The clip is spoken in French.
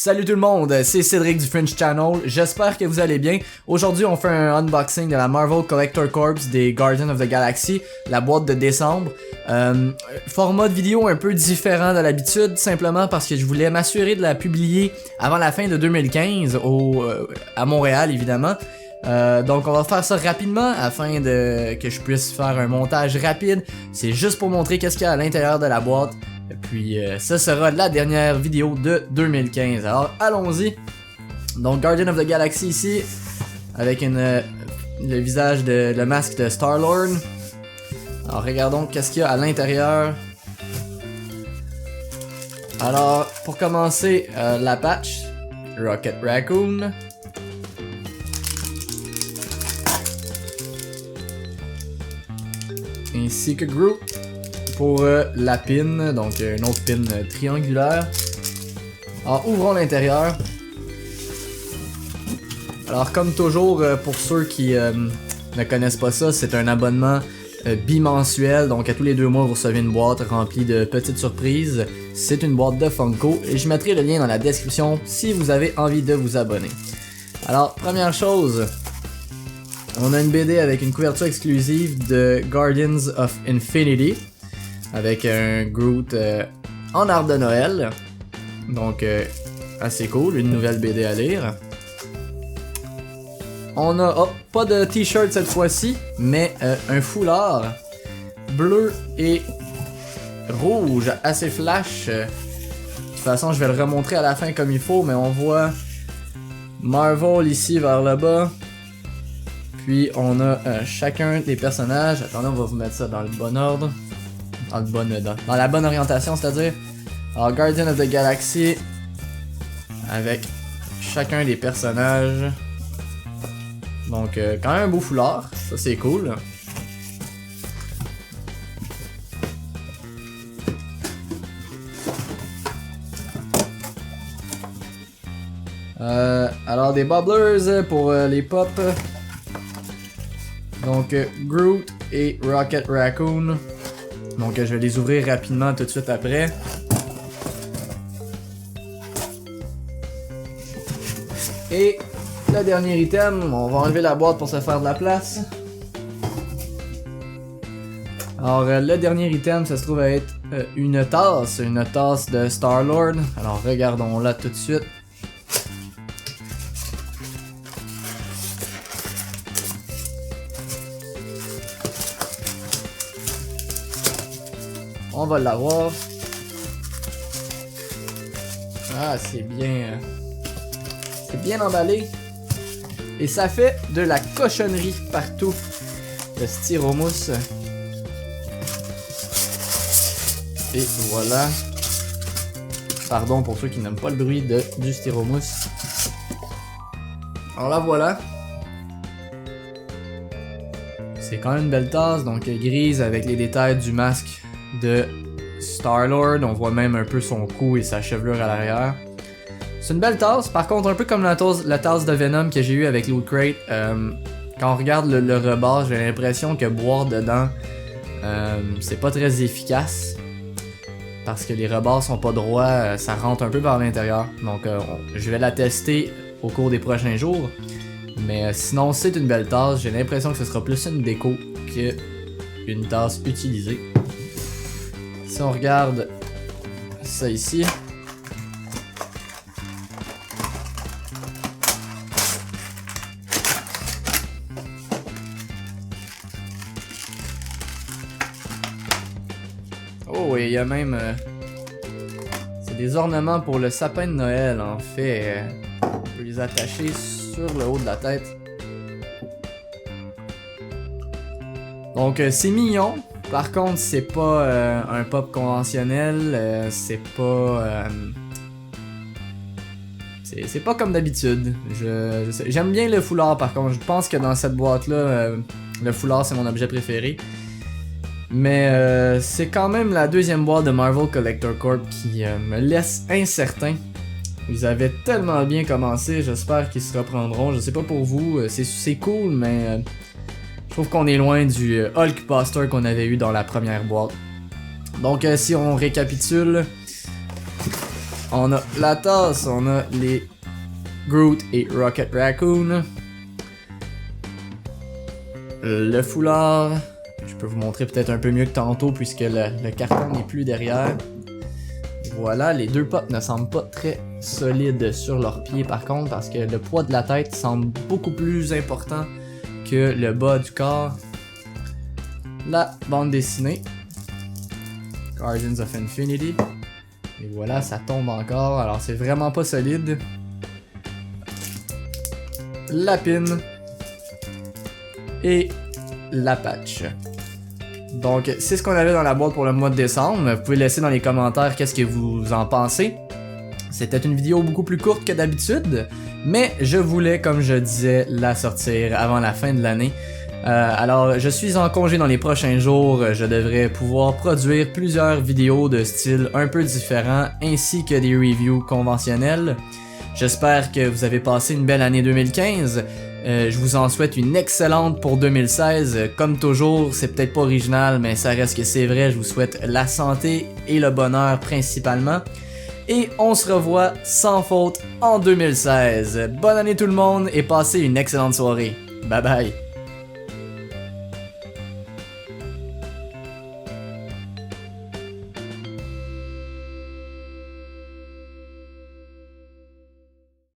Salut tout le monde, c'est Cédric du Fringe Channel, j'espère que vous allez bien. Aujourd'hui on fait un unboxing de la Marvel Collector Corps des Guardians of the Galaxy, la boîte de décembre. Format de vidéo un peu différent de l'habitude, simplement parce que je voulais m'assurer de la publier avant la fin de 2015 à Montréal évidemment. Donc on va faire ça rapidement afin que je puisse faire un montage rapide. C'est juste pour montrer qu'est-ce qu'il y a à l'intérieur de la boîte. Et puis ça sera la dernière vidéo de 2015. Alors allons-y. Donc Guardian of the Galaxy ici avec le visage le masque de Star-Lord. Alors regardons qu'est-ce qu'il y a à l'intérieur. Alors pour commencer la patch Rocket Raccoon. Ainsi que Groot pour la pin, donc une autre pin triangulaire. Alors ouvrons l'intérieur. Alors comme toujours, pour ceux qui ne connaissent pas ça, c'est un abonnement bimensuel, donc à tous les 2 mois vous recevez une boîte remplie de petites surprises. C'est une boîte de Funko et je mettrai le lien dans la description si vous avez envie de vous abonner. Alors première chose, on a une BD avec une couverture exclusive de Guardians of Infinity avec un Groot en arbre de Noël, donc assez cool, une nouvelle BD à lire. On a pas de t-shirt cette fois-ci, mais un foulard bleu et rouge assez flash. De toute façon je vais le remontrer à la fin comme il faut, mais on voit Marvel ici vers le bas. Puis on a chacun des personnages. Attendez, on va vous mettre ça dans le bon ordre. Dans la bonne orientation, c'est-à-dire. Alors, Guardian of the Galaxy. Avec chacun des personnages. Donc, quand même un beau foulard. Ça, c'est cool. Alors, des bubblers pour les pops. Donc Groot et Rocket Raccoon. Donc je vais les ouvrir rapidement tout de suite après. Et le dernier item, on va enlever la boîte pour se faire de la place. Alors le dernier item, ça se trouve à être une tasse de Star-Lord. Alors regardons-la tout de suite. On va l'avoir. Ah, c'est bien emballé. Et ça fait de la cochonnerie partout. Le styromousse. Et voilà. Pardon pour ceux qui n'aiment pas le bruit du styromousse. Alors là, voilà. C'est quand même une belle tasse, donc grise avec les détails du masque de Star-Lord. On voit même un peu son cou et sa chevelure à l'arrière. C'est une belle tasse, par contre un peu comme la tasse de Venom que j'ai eu avec Loot Crate. Quand on regarde le rebord, j'ai l'impression que boire dedans c'est pas très efficace. Parce que les rebords sont pas droits, ça rentre un peu par l'intérieur. Donc je vais la tester au cours des prochains jours. Mais sinon c'est une belle tasse, j'ai l'impression que ce sera plus une déco que une tasse utilisée. Si on regarde ça ici, oh, et il y a même c'est des ornements pour le sapin de Noël en fait. On peut les attacher sur le haut de la tête. Donc c'est mignon. Par contre, c'est pas un pop conventionnel, c'est pas c'est pas comme d'habitude. J'aime bien le foulard par contre. Je pense que dans cette boîte là, le foulard c'est mon objet préféré. Mais c'est quand même la deuxième boîte de Marvel Collector Corp qui me laisse incertain. Ils avaient tellement bien commencé, j'espère qu'ils se reprendront. Je sais pas pour vous, c'est cool, mais je trouve qu'on est loin du Hulkbuster qu'on avait eu dans la première boîte. Donc si on récapitule, On a la tasse, on a les Groot et Rocket Raccoon. Le foulard. Je peux vous montrer peut-être un peu mieux que tantôt puisque le carton n'est plus derrière. Voilà, les deux potes ne semblent pas très solides sur leurs pieds par contre parce que le poids de la tête semble beaucoup plus important que le bas du corps. La bande dessinée Guardians of Infinity. Et voilà, ça tombe encore, alors c'est vraiment pas solide. La pin. Et la patch. Donc, c'est ce qu'on avait dans la boîte pour le mois de décembre. Vous pouvez laisser dans les commentaires qu'est-ce que vous en pensez. C'était une vidéo beaucoup plus courte que d'habitude, mais je voulais, comme je disais, la sortir avant la fin de l'année. Alors, je suis en congé dans les prochains jours, je devrais pouvoir produire plusieurs vidéos de style un peu différent, ainsi que des reviews conventionnelles. J'espère que vous avez passé une belle année 2015. Je vous en souhaite une excellente pour 2016. Comme toujours, c'est peut-être pas original, mais ça reste que c'est vrai. Je vous souhaite la santé et le bonheur principalement. Et on se revoit sans faute en 2016. Bonne année tout le monde et passez une excellente soirée. Bye bye.